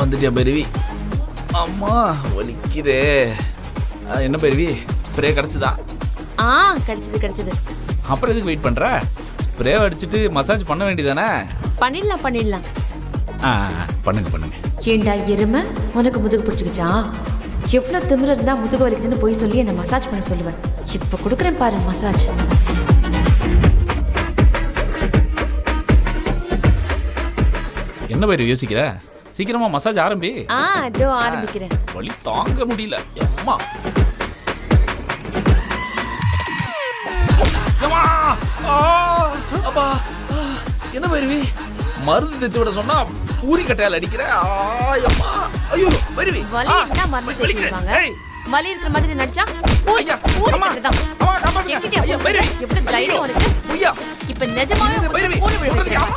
வந்துட்டியா பைரவி? அம்மா வலிக்குதே. என்ன பைரவி, ஸ்ப்ரே கிடச்சிதா? கிடைச்சது. அப்புறம் எதுக்கு வெயிட் பண்ற? ஸ்ப்ரே அடிச்சுட்டு மசாஜ் பண்ண வேண்டியதானே? பண்ணிடலாம். பண்ணுங்க. ஏண்டா எருமை, உனக்கு முதுகு பிடிச்சிக்கிச்சா? எவ்வளவு திமிர இருந்தா முதுகு வலிக்குதுன்னு போய் சொல்லி என்ன மசாஜ் பண்ண சொல்லுவேன். இப்ப கொடுக்குறேன் பாரு மசாஜ். என்ன பைரவி யோசிக்கிற? சீக்கிரமா மசாஜ் ஆரம்பி. இதோ ஆரம்பிக்கிறேன். வலி தாங்க முடியல. அம்மா அப்பா, என்ன பைரவி, மருந்து தைச்சு விட சொன்னா பூரி கட்டையால் அடிக்கிற. ஐயோ பைரவி, வலி இருந்தா மருந்து தேய்ச்சு விடுவாங்க. வலி இருக்கிற மாதிரி நடிச்சா பூரி கட்டைதான். எப்படி தைரியம் உனக்கு? இப்ப நிஜமாவே பூரி விடுவேன்.